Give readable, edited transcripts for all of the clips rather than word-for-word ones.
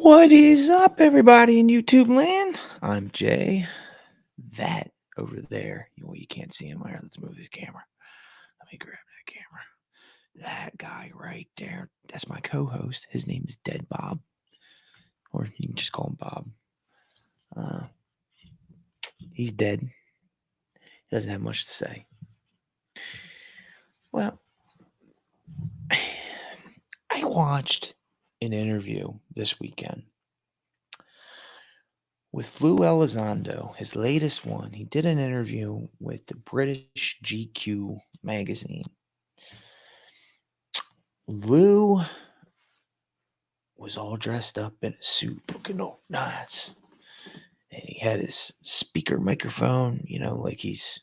What is up, everybody in YouTube land? I'm Jay. That over there, you can't see him there. Let's move his camera. Let me grab that camera. That guy right there, that's my co-host. His name is Dead Bob, or you can just call him Bob. He's dead. He doesn't have much to say. Well, I watched an interview this weekend with Lue Elizondo, his latest one. He did an interview with the British GQ magazine. Lue was all dressed up in a suit, looking all nice. And he had his speaker microphone, like he's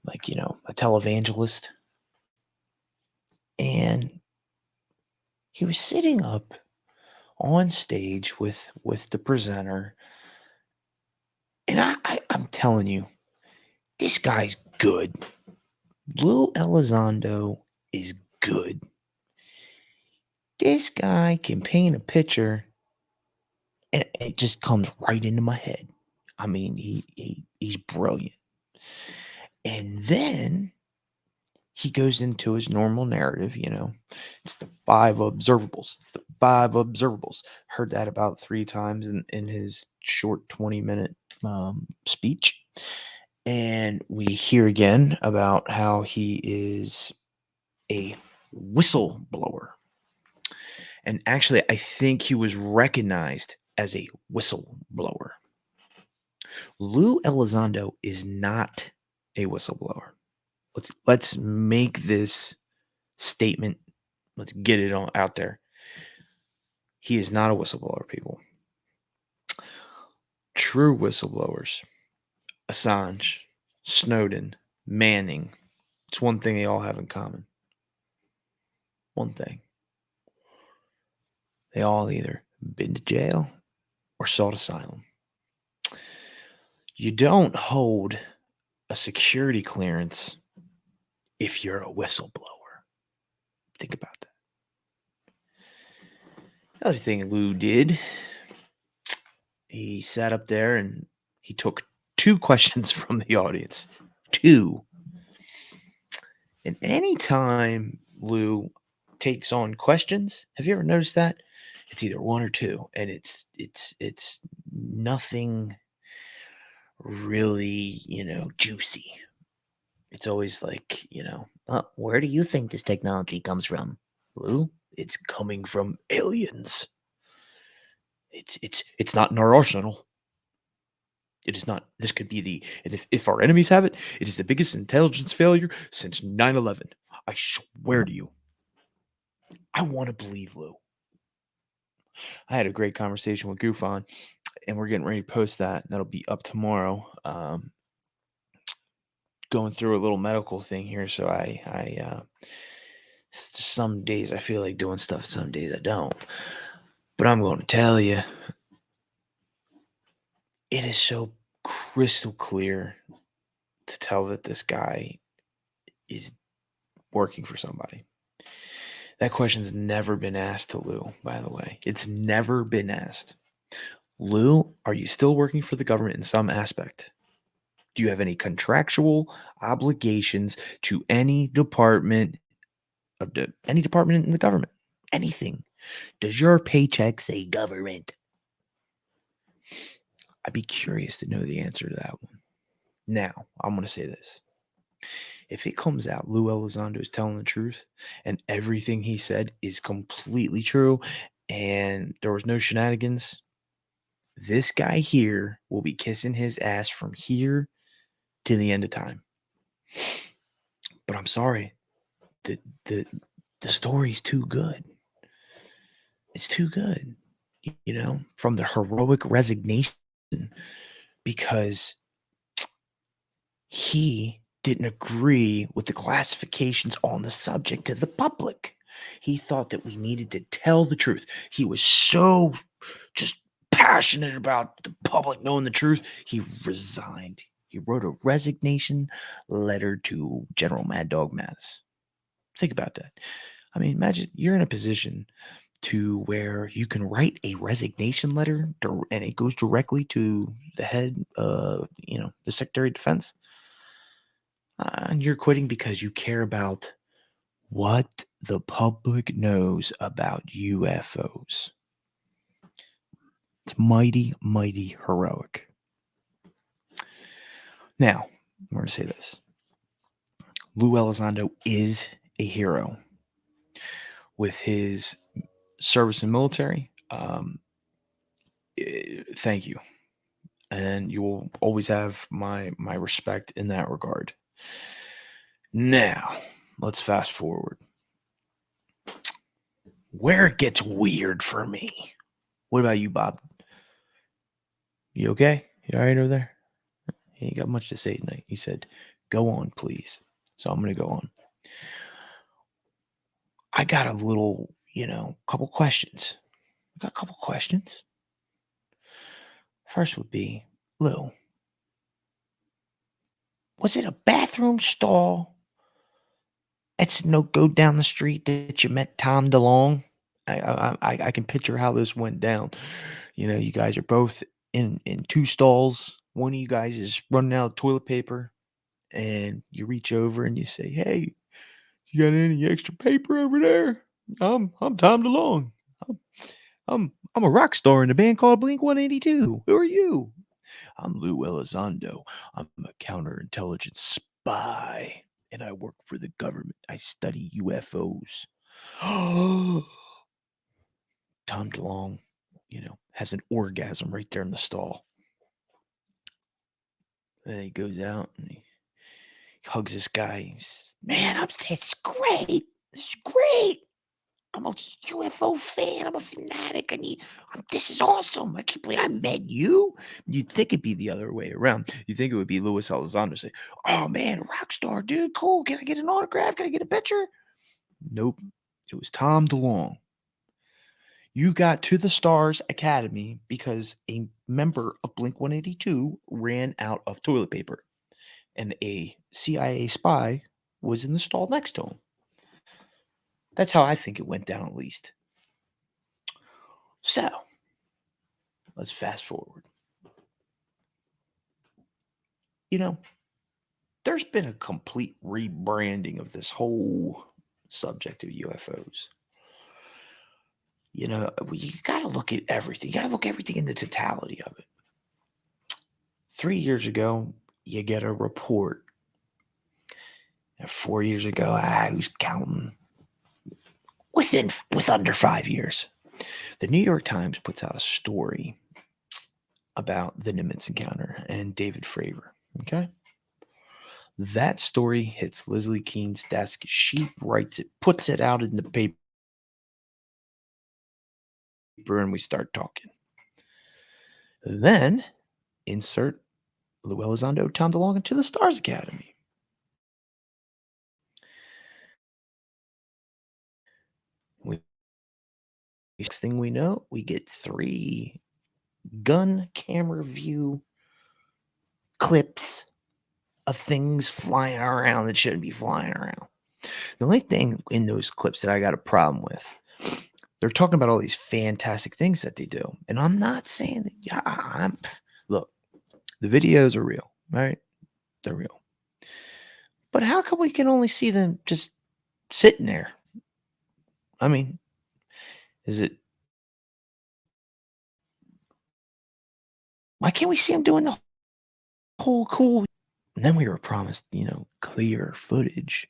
a televangelist. And he was sitting up on stage with the presenter. And I'm telling you, this guy's good. Lue Elizondo is good. This guy can paint a picture, and it just comes right into my head. I mean, he's brilliant. And then he goes into his normal narrative, It's the 5 observables. It's the 5 observables. Heard that about 3 times in his short 20-minute speech. And we hear again about how he is a whistleblower. And actually, I think he was recognized as a whistleblower. Lue Elizondo is not a whistleblower. Let's make this statement. Let's get it out there. He is not a whistleblower, people. True whistleblowers, Assange, Snowden, Manning, it's one thing they all have in common. One thing. They all either been to jail or sought asylum. You don't hold a security clearance if you're a whistleblower. Think about that. Another thing Lue did, he sat up there and he took 2 questions from the audience. 2. And anytime Lue takes on questions, have you ever noticed that? It's either 1 or 2, and it's nothing really, juicy. It's always like, where do you think this technology comes from, Lue? It's coming from aliens. It's not in our arsenal. It is not. This could be and if our enemies have it, it is the biggest intelligence failure since 9/11. I swear to you. I want to believe Lue. I had a great conversation with Goofon, and we're getting ready to post that. That'll be up tomorrow. Going through a little medical thing here, so some days I feel like doing stuff, some days I don't. But I'm going to tell you, it is so crystal clear to tell that this guy is working for somebody. That question's never been asked to Lue, by the way. It's never been asked. Lue, are you still working for the government in some aspect? Do you have any contractual obligations to any department in the government? Anything? Does your paycheck say government? I'd be curious to know the answer to that one. Now, I'm going to say this. If it comes out Lue Elizondo is telling the truth and everything he said is completely true and there was no shenanigans, this guy here will be kissing his ass from here to the end of time. But I'm sorry. The story's too good. It's too good. From the heroic resignation, because he didn't agree with the classifications on the subject to the public. He thought that we needed to tell the truth. He was so just passionate about the public knowing the truth. He resigned. He wrote a resignation letter to General Mad Dog Mattis. Think about that. I mean, imagine you're in a position to where you can write a resignation letter and it goes directly to the head of, the Secretary of Defense. And you're quitting because you care about what the public knows about UFOs. It's mighty, mighty heroic. Now, I'm going to say this. Lue Elizondo is a hero with his service in military. Thank you. And you will always have my respect in that regard. Now, let's fast forward. Where it gets weird for me. What about you, Bob? You okay? You all right over there? He ain't got much to say tonight. He said, go on, please. So I'm going to go on. I got a little, couple questions. I got a couple questions. First would be, Lou, was it a bathroom stall? It's no go down the street that you met Tom DeLonge. I can picture how this went down. You guys are both in two stalls. One of you guys is running out of toilet paper, and you reach over and you say, "Hey, you got any extra paper over there? I'm Tom DeLonge. I'm a rock star in a band called Blink-182. Who are you?" "I'm Lue Elizondo. I'm a counterintelligence spy, and I work for the government. I study UFOs." Tom DeLonge, has an orgasm right there in the stall. And then he goes out and he hugs this guy. He says, "Man, it's great. This is great. I'm a UFO fan. I'm a fanatic. This is awesome. I can't believe I met you." You'd think it'd be the other way around. You'd think it would be Louis Elizondo say, "Oh man, rock star, dude, cool. Can I get an autograph? Can I get a picture?" Nope. It was Tom DeLonge. You got to the Stars Academy because a member of Blink-182 ran out of toilet paper, and a CIA spy was in the stall next to him. That's how I think it went down, at least. So, let's fast forward. There's been a complete rebranding of this whole subject of UFOs. You got to look at everything. You got to look at everything in the totality of it. 3 years ago, you get a report. And 4 years ago, who's counting? With under 5 years, the New York Times puts out a story about the Nimitz encounter and David Fravor. Okay. That story hits Leslie Keene's desk. She writes it, puts it out in the paper, and we start talking. Then insert Lue Elizondo, Tom DeLonge into the Stars Academy. Next thing we know, we get 3 gun camera view clips of things flying around that shouldn't be flying around. The only thing in those clips that I got a problem with, they're talking about all these fantastic things that they do. And I'm not saying that, look, the videos are real, right? They're real. But how come we can only see them just sitting there? I mean, why can't we see them doing the whole cool? And then we were promised, clear footage.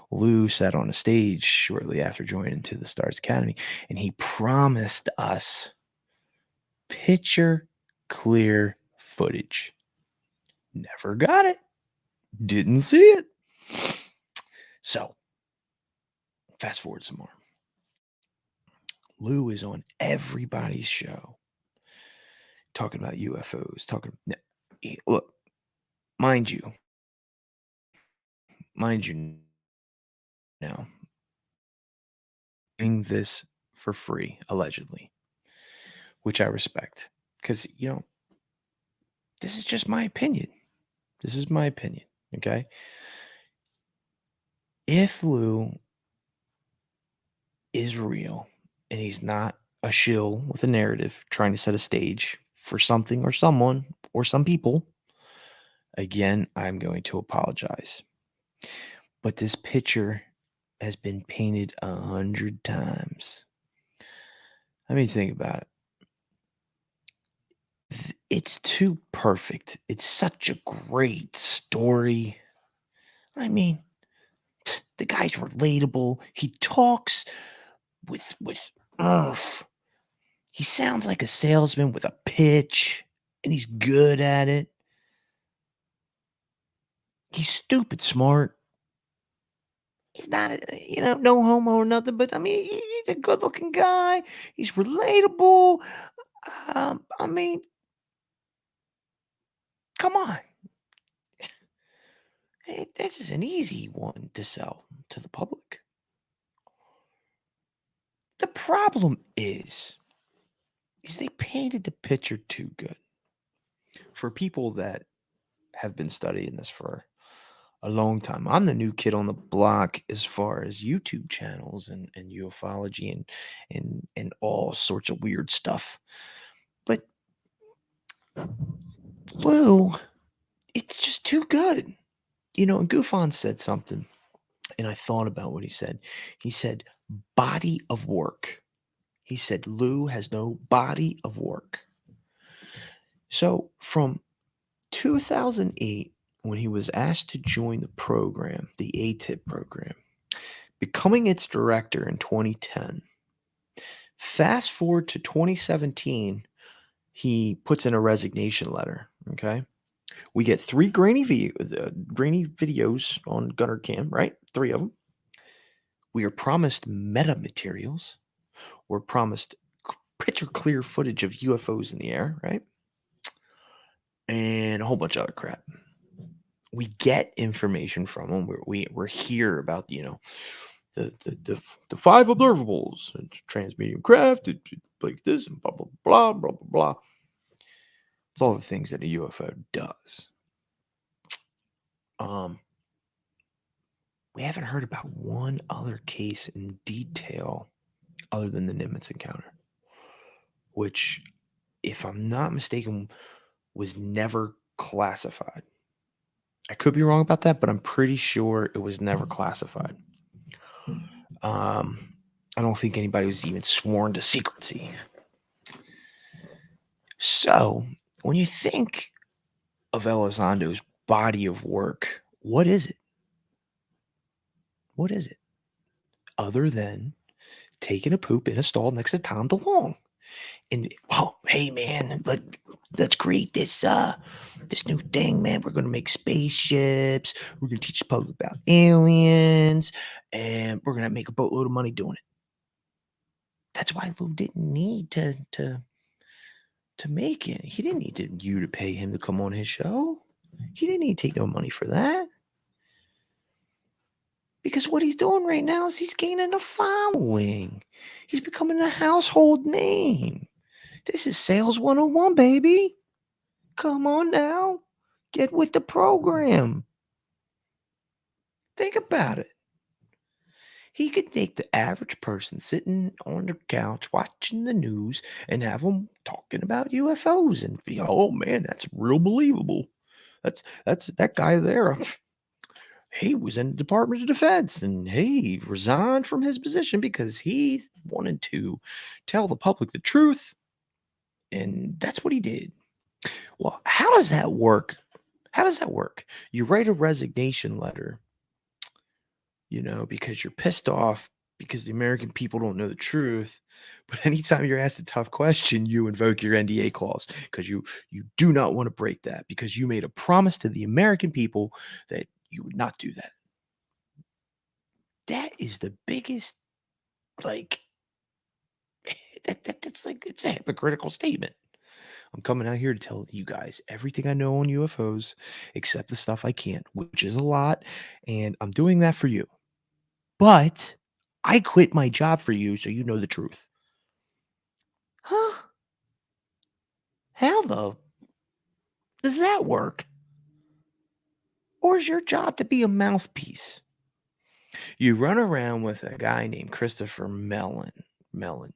Lou sat on a stage shortly after joining to the Stars Academy, and he promised us picture clear footage. Never got it. Didn't see it. So, fast forward some more. Lou is on everybody's show talking about UFOs. Look, mind you now, doing this for free, allegedly, which I respect because, this is just my opinion. This is my opinion, okay? If Lou is real and he's not a shill with a narrative trying to set a stage for something or someone or some people, again, I'm going to apologize. But this picture has been painted 100 times. I mean, think about it. It's too perfect. It's such a great story. I mean, the guy's relatable. He talks with oomph. He sounds like a salesman with a pitch, and he's good at it. He's stupid smart. He's not, no homo or nothing, but I mean, he's a good-looking guy. He's relatable. I mean, come on. Hey, this is an easy one to sell to the public. The problem is they painted the picture too good. For people that have been studying this for a long time, I'm the new kid on the block as far as YouTube channels and ufology and all sorts of weird stuff. But Lou, it's just too good. And Gufon said something, and I thought about what he said. He said, body of work. He said, Lou has no body of work. So from 2008, when he was asked to join the program, the ATIP program, becoming its director in 2010, fast forward to 2017, he puts in a resignation letter. Okay. We get 3 grainy videos on Gunner Cam, right? 3 of them. We are promised meta materials. We're promised picture clear footage of UFOs in the air, right? And a whole bunch of other crap. We get information from them. We're here about the 5 observables, transmedium craft, like this, and blah blah blah blah blah blah. It's all the things that a UFO does. We haven't heard about one other case in detail other than the Nimitz encounter, which, if I'm not mistaken, was never classified. I could be wrong about that, but I'm pretty sure it was never classified. I don't think anybody was even sworn to secrecy. So, when you think of Elizondo's body of work, what is it? What is it? Other than taking a poop in a stall next to Tom DeLonge. And, hey man, let's create this new thing, man. We're gonna make spaceships. We're gonna teach the public about aliens, and we're gonna make a boatload of money doing it. That's why Lou didn't need to make it. He didn't need you to pay him to come on his show. He didn't need to take no money for that. Because what he's doing right now is he's gaining a following. He's becoming a household name. This is sales 101, baby. Come on now. Get with the program. Think about it. He could take the average person sitting on their couch watching the news and have them talking about UFOs and be, oh man, that's real believable. That's that guy there. He was in the Department of Defense and he resigned from his position because he wanted to tell the public the truth. And that's what he did. Well, how does that work? How does that work? You write a resignation letter, because you're pissed off because the American people don't know the truth. But anytime you're asked a tough question, you invoke your NDA clause because you do not want to break that because you made a promise to the American people that you would not do that. That is the biggest, like, that's like, it's a hypocritical statement. I'm coming out here to tell you guys everything I know on UFOs, except the stuff I can't, which is a lot, and I'm doing that for you. But I quit my job for you so you know the truth. Huh? How does that work? Or is your job to be a mouthpiece? You run around with a guy named Christopher Mellon, Melon.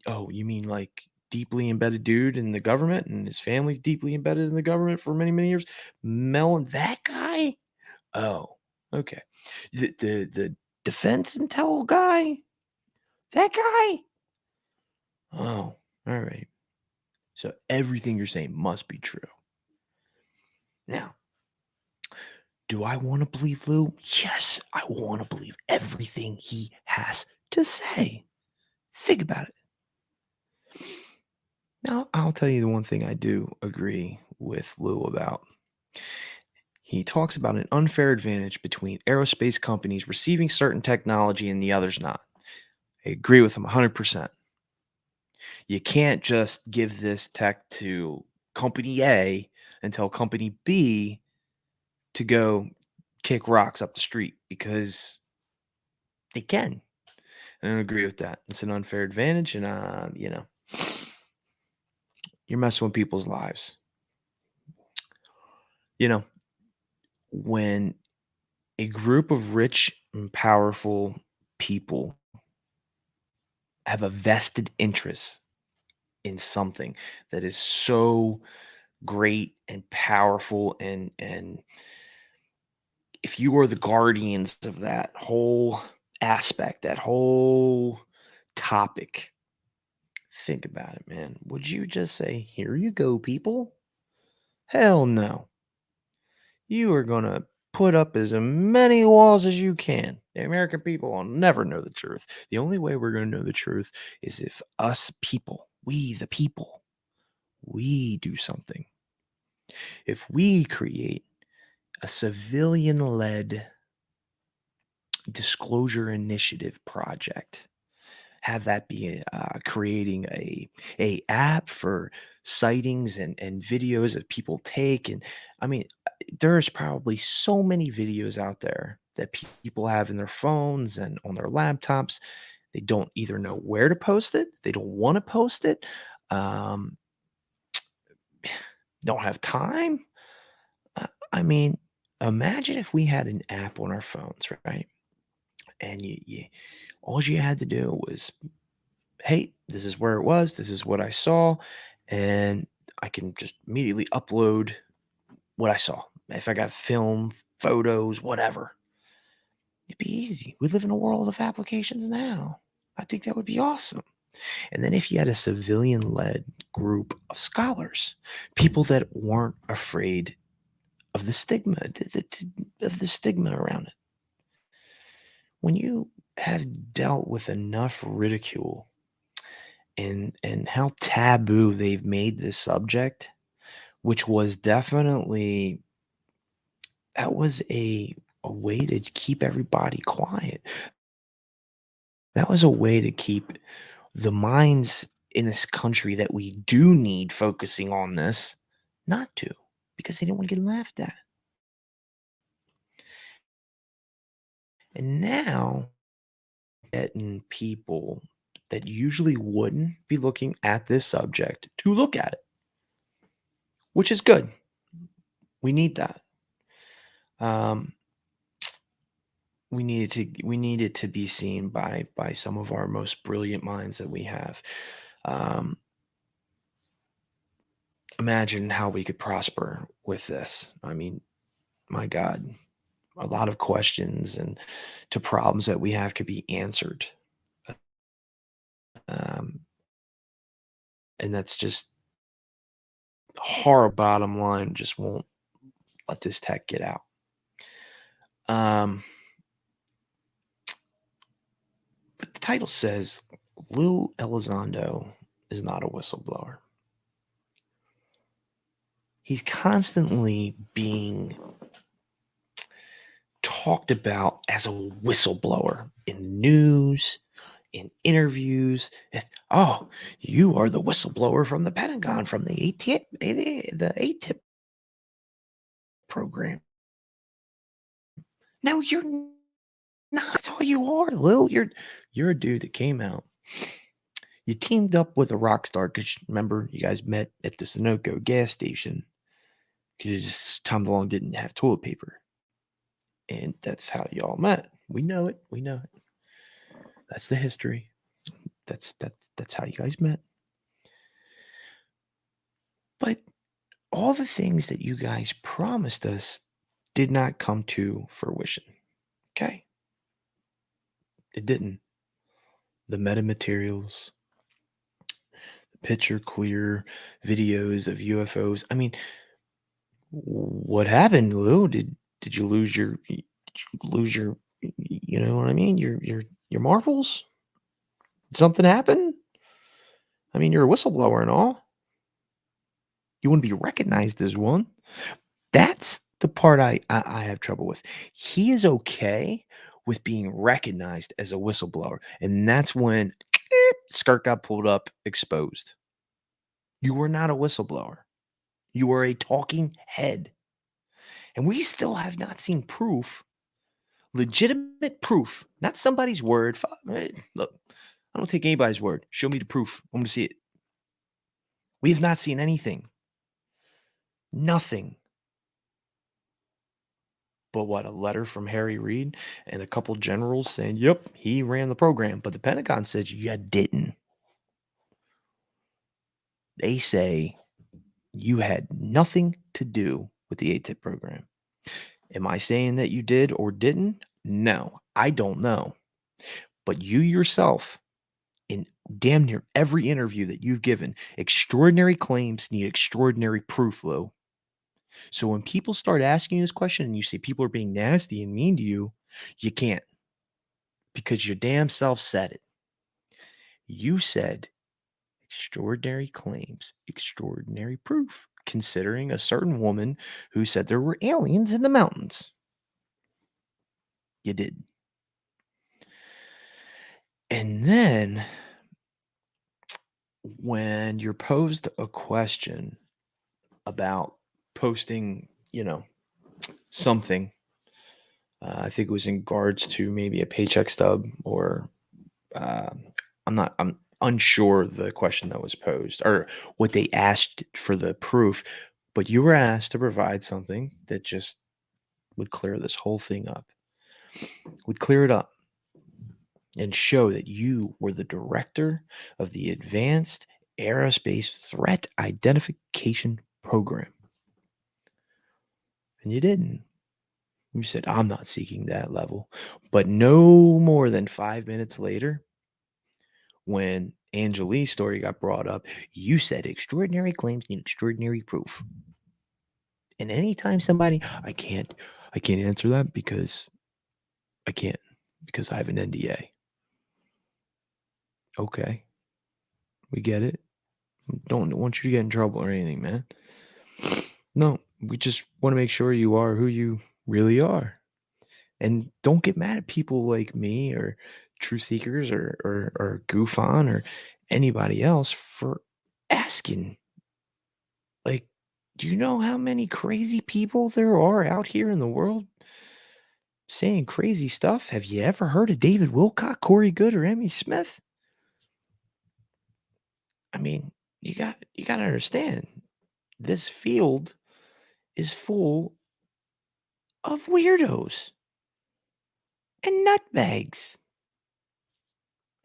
Oh, you mean like deeply embedded dude in the government and his family's deeply embedded in the government for many, many years? Melon, that guy? Oh, okay. The defense intel guy? That guy? Oh, all right. So everything you're saying must be true. Now, do I want to believe Lou? Yes, I want to believe everything he has to say. Think about it. Now, I'll tell you the one thing I do agree with Lou about. He talks about an unfair advantage between aerospace companies receiving certain technology and the others not. I agree with him 100%. You can't just give this tech to company A and tell company B to go kick rocks up the street because they can. I don't agree with that. It's an unfair advantage, and you're messing with people's lives. You know, when a group of rich and powerful people have a vested interest in something that is so great and powerful, and if you are the guardians of that whole aspect, that whole topic, think about it, man. Would you just say, "Here you go, people"? Hell no. You are going to put up as many walls as you can. The American people will never know the truth. The only way we're going to know the truth is if us people, we the people, we do something. If we create a civilian led disclosure initiative project, have that be creating a app for sightings and videos that people take. And I mean, there's probably so many videos out there that people have in their phones and on their laptops. They don't either know where to post it, they don't want to post it, um, don't have time. I mean, imagine if we had an app on our phones, right? And you all you had to do was, hey, this is where it was, this is what I saw, and I can just immediately upload what I saw. If I got film, photos, whatever, it'd be easy. We live in a world of applications now. I think that would be awesome. And then if you had a civilian led group of scholars, people that weren't afraid of the stigma, of the stigma around it. When you have dealt with enough ridicule and how taboo they've made this subject, which was definitely that was a way to keep everybody quiet. That was a way to keep the minds in this country that we do need focusing on this not to, because they didn't want to get laughed at. And now getting people that usually wouldn't be looking at this subject to look at it, which is good. We need that. Um, we need it to be seen by some of our most brilliant minds that we have. Um, Imagine how we could prosper with this. I mean, my God, a lot of questions and to problems that we have could be answered. Um, and that's just horrible. Bottom line, just won't let this tech get out. Um, but the title says Lue Elizondo is not a whistleblower. He's constantly being talked about as a whistleblower in news, in interviews. Oh, you are the whistleblower from the Pentagon, from the ATIP, the ATIP program. No, you're not. That's all you are, Lil. You're a dude that came out. You teamed up with a rock star because remember you guys met at the Sunoco gas station because Tom DeLonge didn't have toilet paper, and that's how y'all met. We know it. We know it. That's the history. That's how you guys met. But all the things that you guys promised us did not come to fruition. Okay? It didn't. The metamaterials, the picture clear videos of UFOs. I mean, what happened, Lou? Did you lose you know what I mean? Your marbles? Did something happen? I mean, you're a whistleblower and all. You wouldn't be recognized as one. That's the part I have trouble with. He is okay with being recognized as a whistleblower, and that's when skirt got pulled up, exposed. You were not a whistleblower. You were a talking head. And we still have not seen proof, legitimate proof, not somebody's word. Look, I don't take anybody's word. Show me the proof. I want to see it. We have not seen anything. Nothing. But what, a letter from Harry Reid and a couple generals saying, yep, he ran the program. But the Pentagon says you didn't. They say you had nothing to do with the ATIP program. Am I saying that you did or didn't? No, I don't know. But you yourself, in damn near every interview that you've given, extraordinary claims need extraordinary proof, Lou. So when people start asking you this question and you say people are being nasty and mean to you, you can't, because your damn self said it. You said extraordinary claims, extraordinary proof, considering a certain woman who said there were aliens in the mountains. You did. And then when you're posed a question about posting, something, I think it was in regards to maybe a paycheck stub or um, I'm unsure the question that was posed or what they asked for the proof, but you were asked to provide something that just would clear this whole thing up, would clear it up and show that you were the director of the Advanced Aerospace Threat Identification Program. And you didn't. You said, I'm not seeking that level. But no more than 5 minutes later, when Angelique's story got brought up, you said extraordinary claims need extraordinary proof. And anytime somebody, I can't answer that because I can't, because I have an NDA. Okay, we get it. Don't want you to get in trouble or anything, man. No, we just want to make sure you are who you really are. And don't get mad at people like me or truth seekers or goof on or anybody else for asking. Like, do you know how many crazy people there are out here in the world saying crazy stuff? Have you ever heard of David Wilcock, Corey Good, or Emmy Smith? I mean, you got to understand, this field is full of weirdos and nutbags.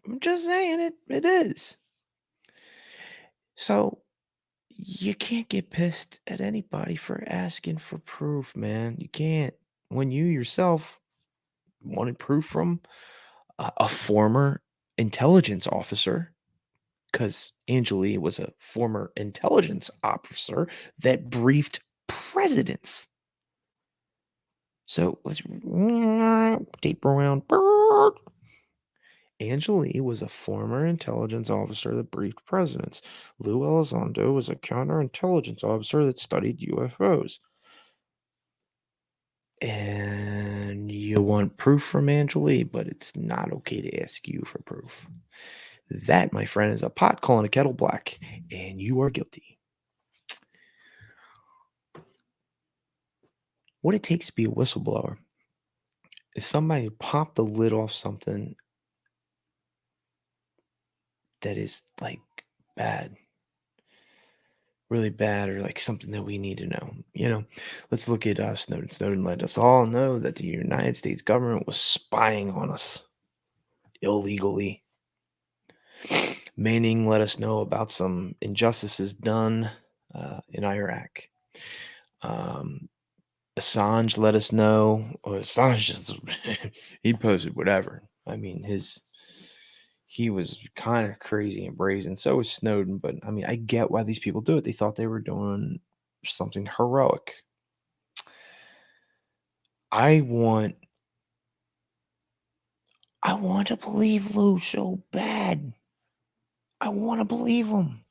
I'm just saying it is. So you can't get pissed at anybody for asking for proof, man. You can't. When you yourself wanted proof from a former intelligence officer, because Angeli was a former intelligence officer that briefed presidents. So let's tape around. Angeli was a former intelligence officer that briefed presidents. Lue Elizondo was a counterintelligence officer that studied UFOs. And you want proof from Angeli, but it's not okay to ask you for proof. That, my friend, is a pot calling a kettle black, and you are guilty. What it takes to be a whistleblower is somebody to pop the lid off something that is like bad, really bad, or like something that we need to know. Let's look at Snowden. Snowden let us all know that the United States government was spying on us. illegally. Manning let us know about some injustices done in Iraq. Um, Assange let us know, or Assange just he posted whatever. I mean, he was kind of crazy and brazen. So was Snowden, but I mean, I get why these people do it. They thought they were doing something heroic. I want to believe Lou so bad. I want to believe him.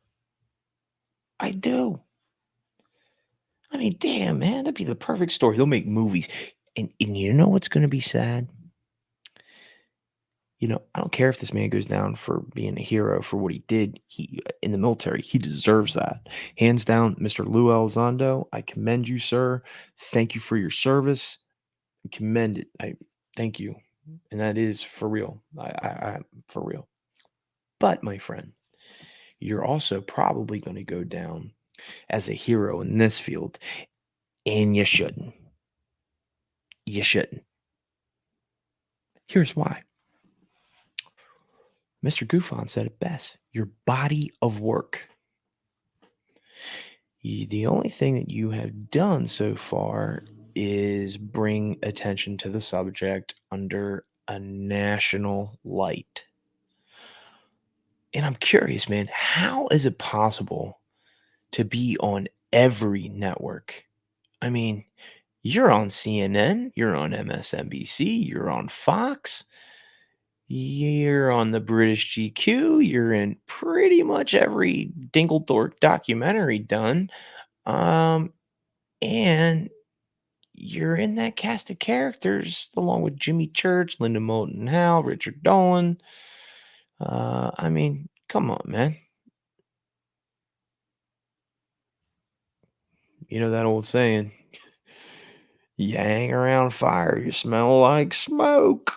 I do. I mean, damn, man, that'd be the perfect story. They'll make movies. And you know what's going to be sad? I don't care if this man goes down for being a hero for what he did. He in the military, he deserves that. Hands down, Mr. Lue Elizondo, I commend you, sir. Thank you for your service. I commend it. I thank you. And that is for real. I for real. But my friend, you're also probably going to go down as a hero in this field, and you shouldn't. You shouldn't. Here's why. Mr. Gufon said it best. Your body of work. The only thing that you have done so far is bring attention to the subject under a national light. And I'm curious, man, how is it possible to be on every network? I mean, you're on CNN, you're on MSNBC, you're on Fox, you're on the British GQ, you're in pretty much every Dinglethorpe documentary done. And you're in that cast of characters along with Jimmy Church, Linda Moulton Howe, Richard Dolan. I mean, come on, man. You know that old saying, you hang around fire, you smell like smoke.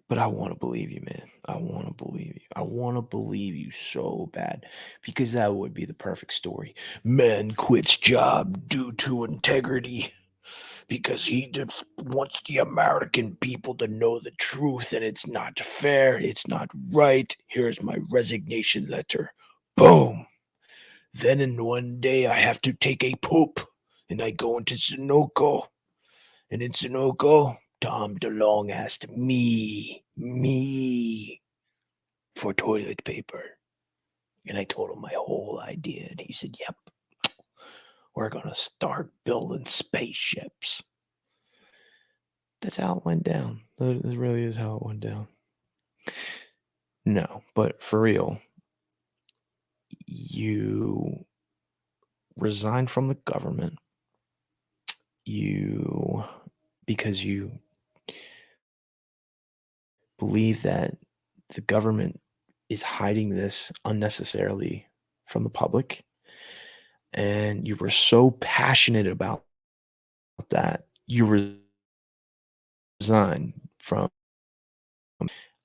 But I want to believe you, man. I want to believe you. I want to believe you so bad because that would be the perfect story. Man quits job due to integrity because he just wants the American people to know the truth and it's not fair. It's not right. Here's my resignation letter. Boom. Then in one day I have to take a poop and I go into Sunoco. And in Sunoco, Tom DeLong asked me for toilet paper. And I told him my whole idea. And he said, yep, we're going to start building spaceships. That's how it went down. That really is how it went down. No, but for real, you resign from the government. Because you believe that the government is hiding this unnecessarily from the public. And you were so passionate about that, you resigned from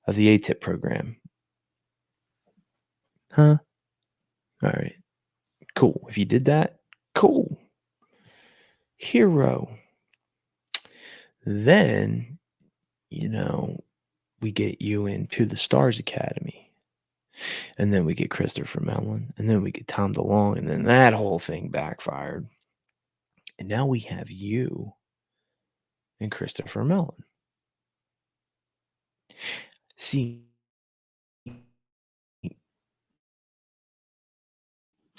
the ATIP program. Huh? All right. Cool. If you did that, cool. Hero. Then, we get you into the Stars Academy. And then we get Christopher Mellon. And then we get Tom DeLonge. And then that whole thing backfired. And now we have you and Christopher Mellon. See,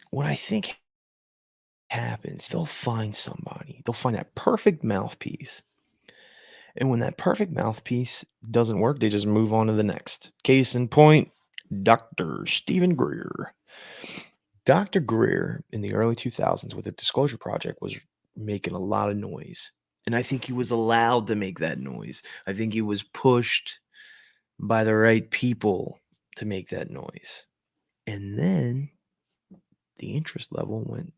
what I think happens, they'll find somebody. They'll find that perfect mouthpiece. And when that perfect mouthpiece doesn't work, they just move on to the next. Case in point, Dr. Stephen Greer. Dr. Greer in the early 2000s with the Disclosure Project was making a lot of noise. And I think he was allowed to make that noise. I think he was pushed by the right people to make that noise. And then the interest level went.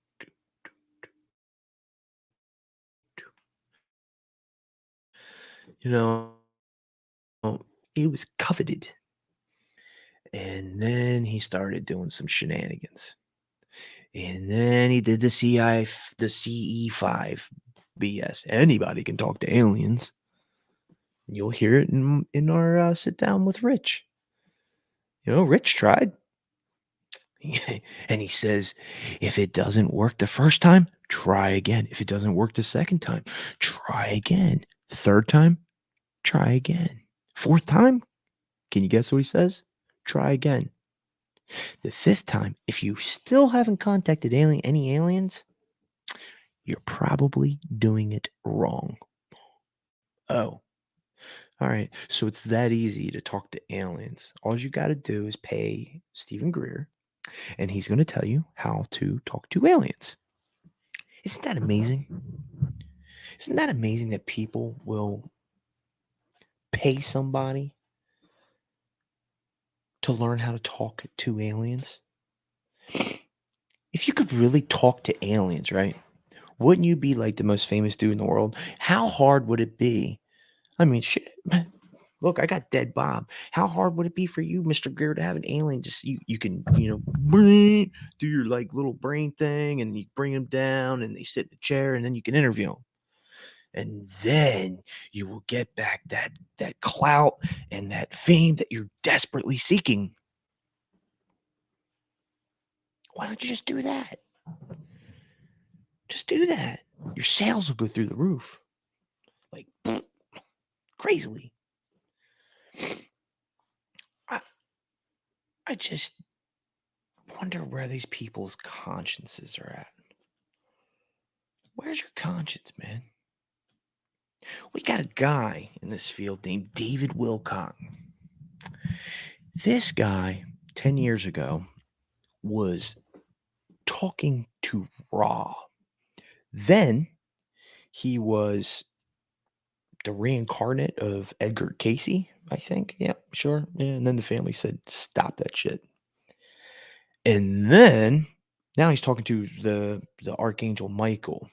He was coveted. And then he started doing some shenanigans. And then he did the CE5 BS. Anybody can talk to aliens. You'll hear it in our sit down with Rich. Rich tried. And he says, if it doesn't work the first time, try again. If it doesn't work the second time, try again. The third time, try again. Fourth time, can you guess what he says? Try again. The fifth time, if you still haven't contacted any aliens, you're probably doing it wrong. Oh, all right. So it's that easy to talk to aliens. All you got to do is pay Stephen Greer, and he's going to tell you how to talk to aliens. Isn't that amazing? Isn't that amazing that people will pay somebody to learn how to talk to aliens? If you could really talk to aliens, right? Wouldn't you be like the most famous dude in the world? How hard would it be? I mean, shit. Look, I got Dead Bob. How hard would it be for you, Mr. Greer, to have an alien? Just you can, do your like little brain thing, and you bring them down, and they sit in the chair, and then you can interview them. And then you will get back that clout and that fame that you're desperately seeking. Why don't you just do that? Just do that. Your sales will go through the roof. Like crazily. I just wonder where these people's consciences are at. Where's your conscience, man? We got a guy in this field named David Wilcock. This guy, 10 years ago, was talking to Ra. Then he was the reincarnate of Edgar Casey, I think. Yeah, sure. Yeah, and then the family said, stop that shit. And then now he's talking to the Archangel Michael.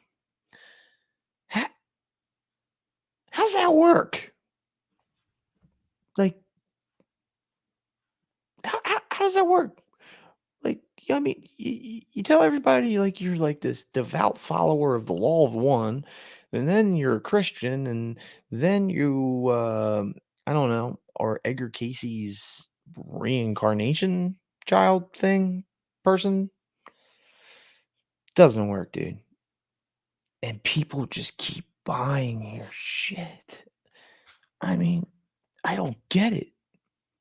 How's that work? Like, how does that work? Like, I mean, you tell everybody like you're like this devout follower of the law of one, and then you're a Christian, and then you, I don't know, are Edgar Casey's reincarnation child thing person. Doesn't work, dude. And people just keep buying your shit. I mean, I don't get it.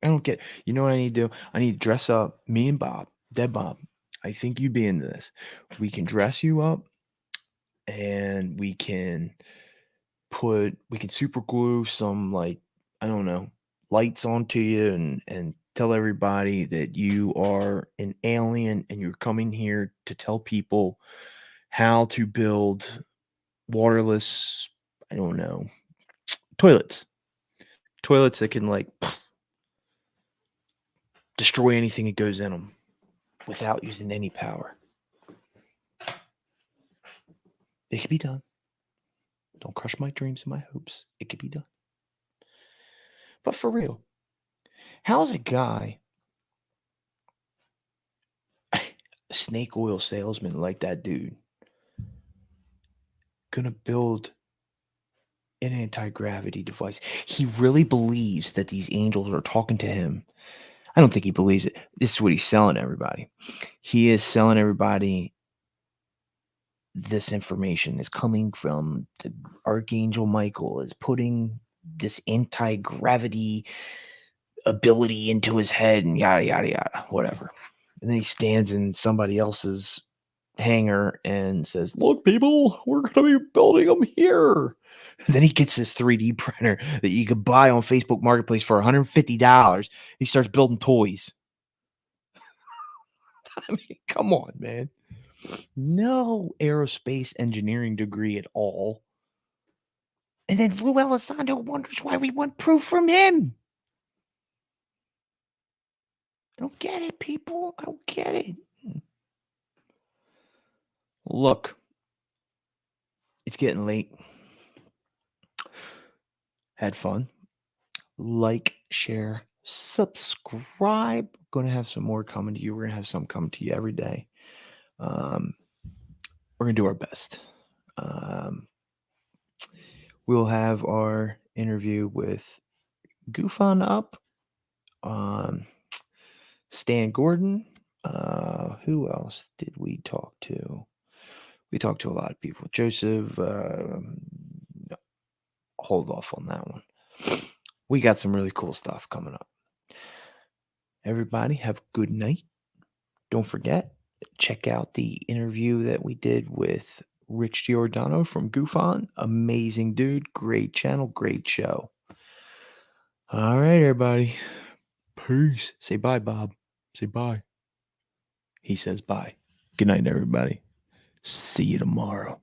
I don't get it. You know what I need to do? I need to dress up me and Bob, Dead Bob. I think you'd be into this. We can dress you up and we can super glue some like, I don't know, lights onto you and tell everybody that you are an alien and you're coming here to tell people how to build waterless, I don't know, toilets. Toilets that can like destroy anything that goes in them without using any power. It could be done. Don't crush my dreams and my hopes. It could be done. But for real, how's a guy, a snake oil salesman like that dude, gonna build an anti-gravity device? He really believes that these angels are talking to him. I don't think he believes it. This is what he's selling everybody. He is selling everybody this information is coming from the Archangel Michael, is putting this anti-gravity ability into his head and yada yada yada, whatever. And then he stands in somebody else's hangar and says, "Look, people, we're gonna be building them here." And then he gets this 3D printer that you could buy on Facebook Marketplace for $150. He starts building toys. I mean, come on, man. No aerospace engineering degree at all. And then Lue Elizondo wonders why we want proof from him. I don't get it, people. I don't get it. Look, it's getting late. Had fun. Like, share, subscribe. Going to have some more coming to you. We're going to have some coming to you every day. We're going to do our best. We'll have our interview with Goof on Up, Stan Gordon. Who else did we talk to? We talked to a lot of people. Joseph, hold off on that one. We got some really cool stuff coming up. Everybody have a good night. Don't forget, check out the interview that we did with Rich Giordano from Goof On. Amazing dude. Great channel. Great show. All right, everybody. Peace. Say bye, Bob. Say bye. He says bye. Good night, everybody. See you tomorrow.